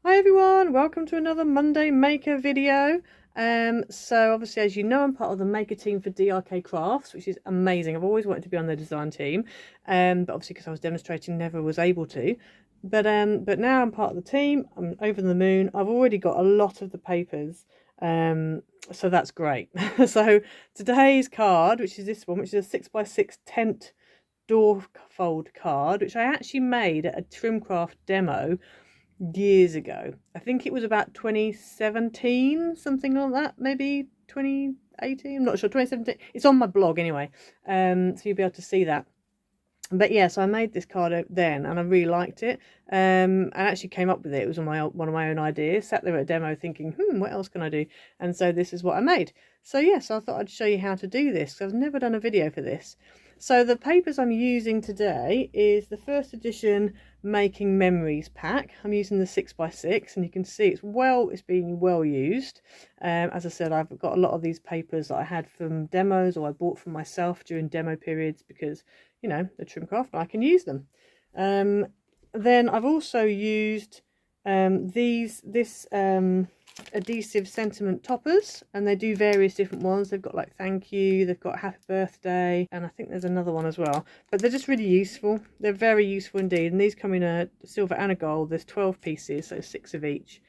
Hi everyone, welcome to another Monday Maker video. So obviously, as you know, I'm part of the maker team for DRK Crafts, which is amazing. I've always wanted to be on the design team, but obviously because I was demonstrating, never was able to. But now I'm part of the team. I'm over the moon. I've already got a lot of the papers, so that's great. So today's card, which is this one, which is a 6x6 tent door fold card, which I actually made at a Trimcraft demo years ago. I think it was about 2017, something like that, maybe 2018. I'm not sure. 2017. It's on my blog anyway, so you'll be able to see that. But yeah, so I made this card then, and I really liked it. I actually came up with it. It was one of my own ideas. Sat there at a demo thinking, what else can I do? And so this is what I made. So yeah, so I thought I'd show you how to do this, because I've never done a video for this. So the papers I'm using today is the first edition Making Memories pack. I'm using the 6x6, and you can see it's being well used. As I said, I've got a lot of these papers that I had from demos, or I bought for myself during demo periods, because you know, the Trimcraft, I can use them. Then I've also used this adhesive sentiment toppers, and they do various different ones. They've got like thank you, they've got happy birthday, and I think there's another one as well. But they're just really useful. They're very useful indeed, and these come in a silver and a gold. There's 12 pieces, so 6 of each,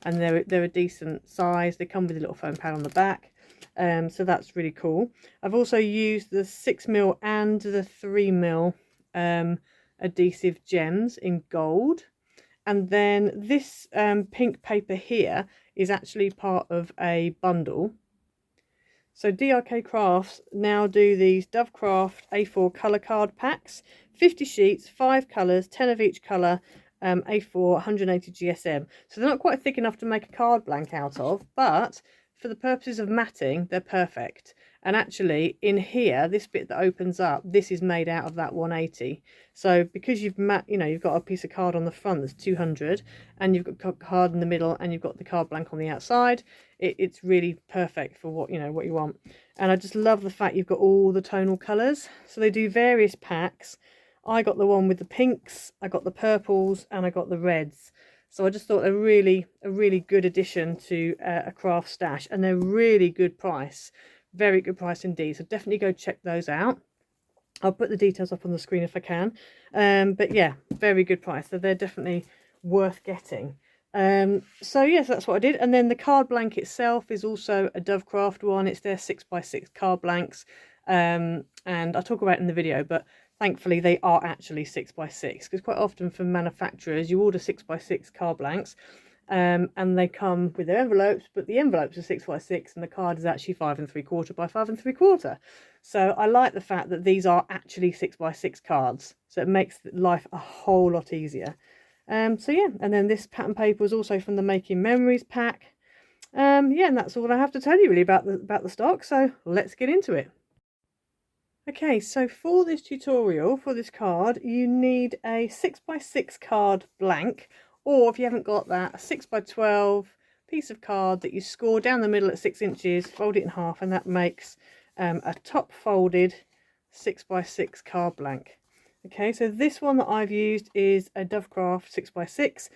and they're a decent size. They come with a little foam pad on the back. So that's really cool. I've also used the 6mm and the 3mm adhesive gems in gold, and then this pink paper here is actually part of a bundle. So DRK Crafts now do these Dovecraft A4 colour card packs, 50 sheets, 5 colours, 10 of each colour, A4 180 GSM. So they're not quite thick enough to make a card blank out of, but for the purposes of matting, they're perfect. And actually, in here, this bit that opens up, this is made out of that 180. So because you've got a piece of card on the front that's 200, and you've got card in the middle, and you've got the card blank on the outside, it's really perfect for what you want. And I just love the fact you've got all the tonal colours. So they do various packs. I got the one with the pinks, I got the purples, and I got the reds. So I just thought a really good addition to a craft stash, and they're really good price, very good price indeed. So definitely go check those out. I'll put the details up on the screen if I can. But yeah, very good price. So they're definitely worth getting. So yes, that's what I did. And then the card blank itself is also a Dovecraft one. It's their 6x6 card blanks. And I'll talk about it in the video, but thankfully they are actually 6x6, because quite often from manufacturers you order 6x6 card blanks, and they come with their envelopes, but the envelopes are 6x6 and the card is actually 5 3/4 by 5 3/4. So I like the fact that these are actually 6x6 cards, so it makes life a whole lot easier. So yeah, and then this pattern paper was also from the Making Memories pack. Yeah, and that's all I have to tell you really about the stock, so let's get into it. Okay, so for this tutorial, for this card, you need a 6x6 card blank, or if you haven't got that, a 6x12 piece of card that you score down the middle at 6 inches, fold it in half, and that makes a top folded 6x6 card blank. Okay, so this one that I've used is a Dovecraft 6x6,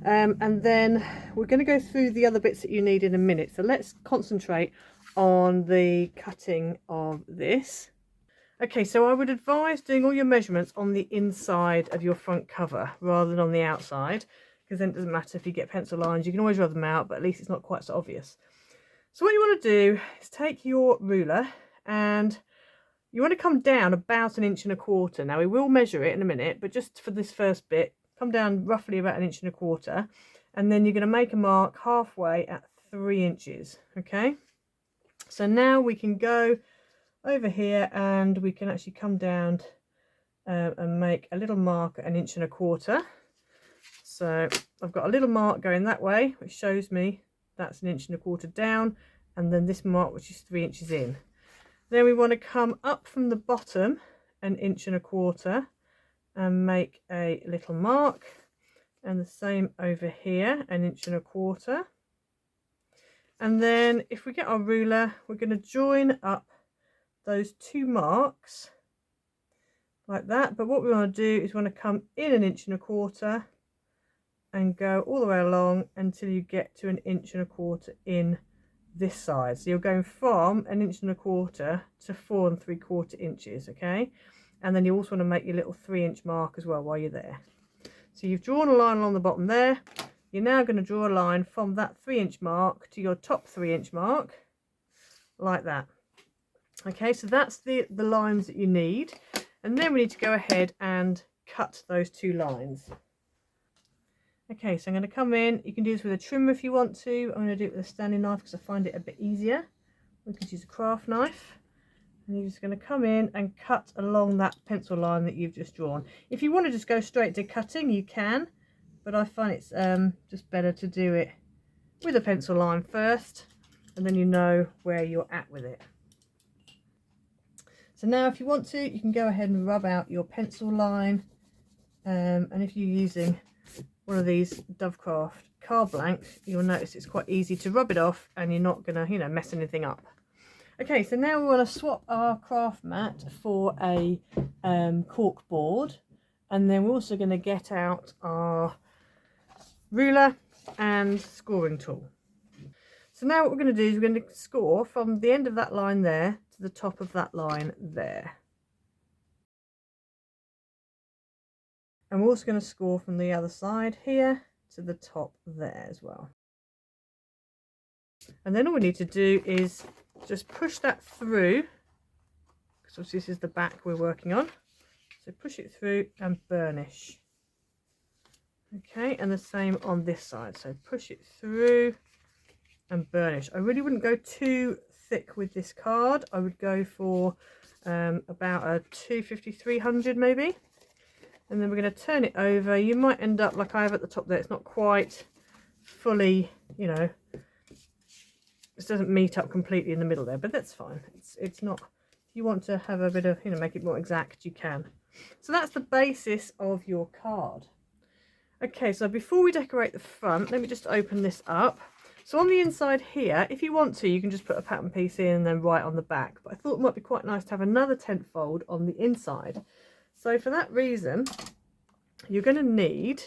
and then we're going to go through the other bits that you need in a minute. So let's concentrate on the cutting of this. Okay, so I would advise doing all your measurements on the inside of your front cover rather than on the outside, because then it doesn't matter if you get pencil lines. You can always rub them out, but at least it's not quite so obvious. So what you want to do is take your ruler, and you want to come down about 1.25 inches. Now we will measure it in a minute, but just for this first bit, come down roughly about 1.25 inches, and then you're going to make a mark halfway at 3 inches. Okay, so now we can go over here, and we can actually come down and make a little mark at 1.25 inches. So I've got a little mark going that way, which shows me that's 1.25 inches down, and then this mark, which is 3 inches in. Then we want to come up from the bottom 1.25 inches and make a little mark, and the same over here, 1.25 inches. And then if we get our ruler, we're going to join up those two marks like that. But what we want to do is we want to come in 1.25 inches and go all the way along until you get to 1.25 inches in this side. So you're going from 1.25 inches to 4 3/4 inches, okay? And then you also want to make your little 3-inch mark as well while you're there. So you've drawn a line along the bottom there. You're now going to draw a line from that 3-inch mark to your top 3-inch mark, like that. Okay, so that's the lines that you need. And then we need to go ahead and cut those 2 lines. Okay, so I'm going to come in. You can do this with a trimmer if you want to. I'm going to do it with a standing knife because I find it a bit easier. We could use a craft knife. And you're just going to come in and cut along that pencil line that you've just drawn. If you want to just go straight to cutting, you can. But I find it's just better to do it with a pencil line first. And then you know where you're at with it. So now if you want to, you can go ahead and rub out your pencil line. And if you're using one of these Dovecraft card blanks, you'll notice it's quite easy to rub it off and you're not going to, mess anything up. Okay, so now we want to swap our craft mat for a cork board, and then we're also going to get out our ruler and scoring tool. So now what we're going to do is we're going to score from the end of that line there to the top of that line there. And we're also going to score from the other side here to the top there as well. And then all we need to do is just push that through, because obviously this is the back we're working on. So push it through and burnish. Okay, and the same on this side. So push it through and burnish. I really wouldn't go too thick with this card. I would go for about a 250-300 maybe. And then we're going to turn it over. You might end up like I have at the top there. It's not quite fully, this doesn't meet up completely in the middle there, but that's fine. It's not, if you want to have a bit of, make it more exact, you can. So that's the basis of your card. Okay, so before we decorate the front, let me just open this up. So on the inside here, if you want to, you can just put a pattern piece in and then write on the back. But I thought it might be quite nice to have another tent fold on the inside. So for that reason, you're going to need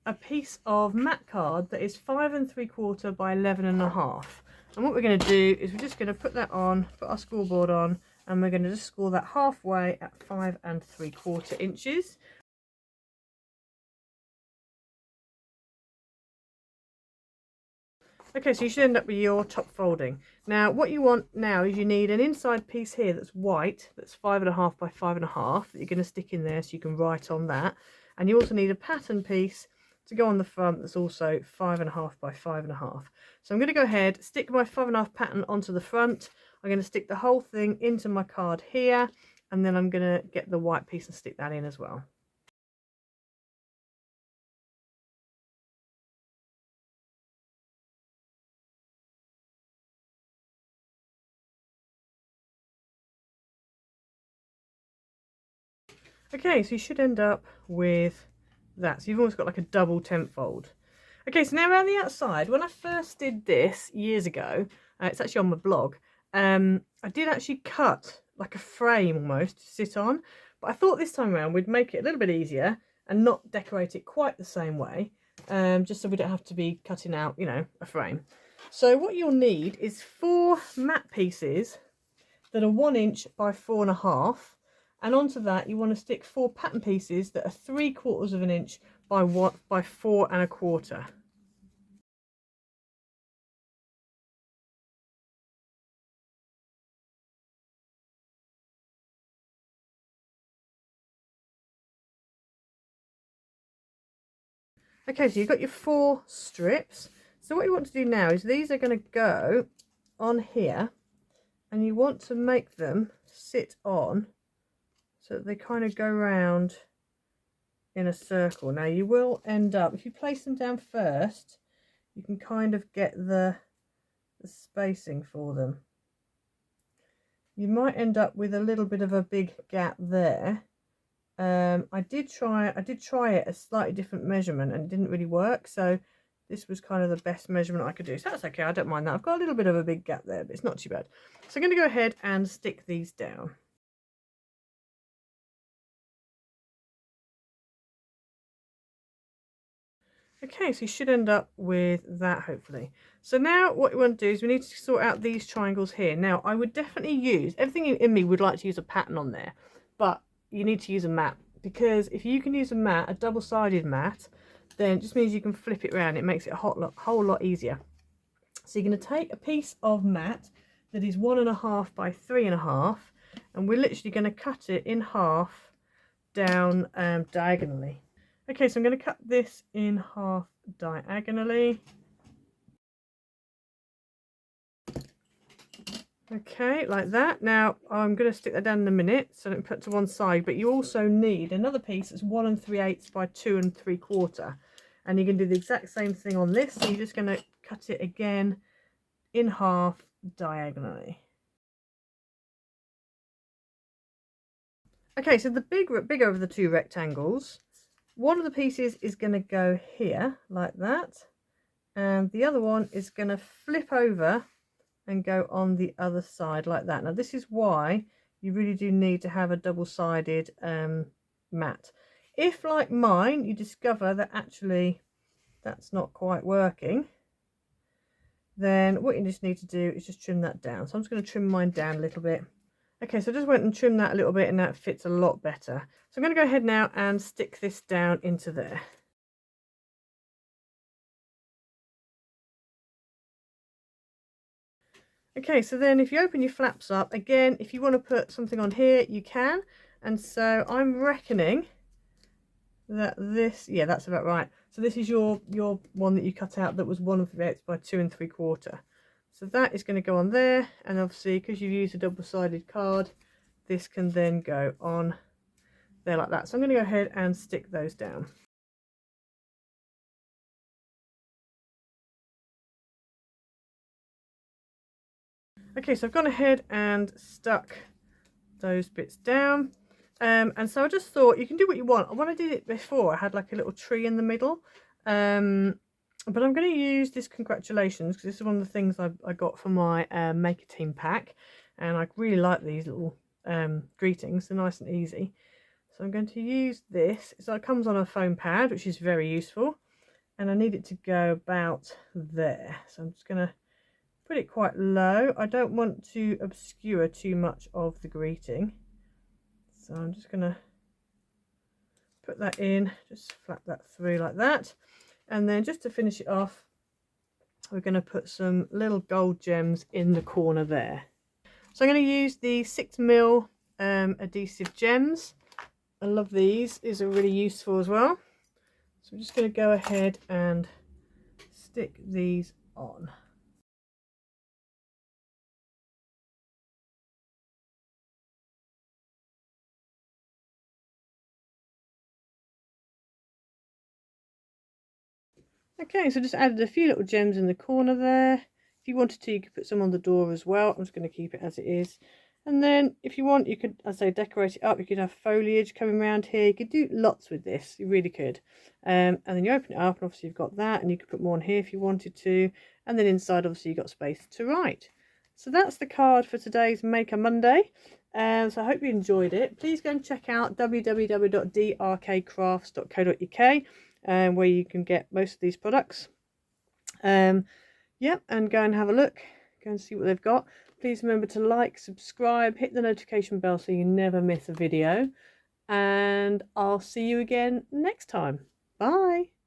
a piece of mat card that is 5 3/4 by 11.5. And what we're going to do is we're just going to put that on, put our scoreboard on, and we're going to just score that halfway at 5 3/4 inches. Okay, so you should end up with your top folding. Now, what you want now is you need an inside piece here that's white, that's 5.5 by 5.5, that you're going to stick in there so you can write on that. And you also need a pattern piece to go on the front that's also 5.5 by 5.5. So I'm going to go ahead, stick my 5.5 pattern onto the front. I'm going to stick the whole thing into my card here, and then I'm going to get the white piece and stick that in as well. Okay, so you should end up with that. So you've almost got like a double tent fold. Okay, so now around the outside, when I first did this years ago, it's actually on my blog, I did actually cut like a frame almost to sit on, but I thought this time around we'd make it a little bit easier and not decorate it quite the same way, just so we don't have to be cutting out, a frame. So what you'll need is 4 mat pieces that are 1 inch by 4.5. And onto that you want to stick 4 pattern pieces that are 3/4 of an inch by 4.25. Okay, so you've got your 4 strips. So what you want to do now is these are going to go on here, and you want to make them sit on so that they kind of go round in a circle. Now you will end up, if you place them down first, you can kind of get the spacing for them. You might end up with a little bit of a big gap there. I did try it a slightly different measurement and it didn't really work, so this was kind of the best measurement I could do. So that's okay, I don't mind that. I've got a little bit of a big gap there, but it's not too bad. So I'm going to go ahead and stick these down. Okay, so you should end up with that hopefully. So now what we want to do is we need to sort out these triangles here. Now I would definitely use, everything in me would like to use a pattern on there, but you need to use a mat, because if you can use a mat, a double-sided mat, then it just means you can flip it around. It makes it a whole lot easier. So you're going to take a piece of mat that is 1.5 by 3.5, and we're literally going to cut it in half down diagonally. Okay, so I'm going to cut this in half diagonally. Okay, like that. Now I'm going to stick that down in a minute, so don't put to one side, but you also need another piece that's 1 3/8 by 2 3/4, and you're going to do the exact same thing on this. So you're just going to cut it again in half diagonally. Okay, so the bigger of the two rectangles, one of the pieces is going to go here like that, and the other one is going to flip over and go on the other side like that. Now this is why you really do need to have a double-sided mat. If, like mine, you discover that actually that's not quite working, then what you just need to do is just trim that down. So I'm just going to trim mine down a little bit. Okay, so I just went and trimmed that a little bit, and that fits a lot better. So I'm going to go ahead now and stick this down into there. Okay, so then if you open your flaps up, again, if you want to put something on here, you can. And so I'm reckoning that this, yeah, that's about right. So this is your one that you cut out that was 1 3/8 by 2 3/4. So that is going to go on there, and obviously because you've used a double-sided card, this can then go on there like that. So I'm going to go ahead and stick those down. Okay, so I've gone ahead and stuck those bits down. And so I just thought you can do what you want. When I did it before, I had like a little tree in the middle. But I'm going to use this congratulations, because this is one of the things I got for my Maker Team pack. And I really like these little greetings. They're nice and easy. So I'm going to use this. So it comes on a foam pad, which is very useful. And I need it to go about there. So I'm just going to put it quite low. I don't want to obscure too much of the greeting. So I'm just going to put that in, just flap that through like that. And then just to finish it off, we're going to put some little gold gems in the corner there. So I'm going to use the 6mm adhesive gems. I love these. These are really useful as well. So I'm just going to go ahead and stick these on. Okay, so just added a few little gems in the corner there. If you wanted to, you could put some on the door as well. I'm just going to keep it as it is. And then if you want, you could, as I say, decorate it up. You could have foliage coming around here. You could do lots with this. You really could. And then you open it up, and obviously you've got that, and you could put more on here if you wanted to. And then inside, obviously, you've got space to write. So that's the card for today's Maker Monday. So I hope you enjoyed it. Please go and check out www.drkcrafts.co.uk, where you can get most of these products. Yeah, and go and have a look. Go and see what they've got. Please remember to like, subscribe, hit the notification bell so you never miss a video. And I'll see you again next time. Bye.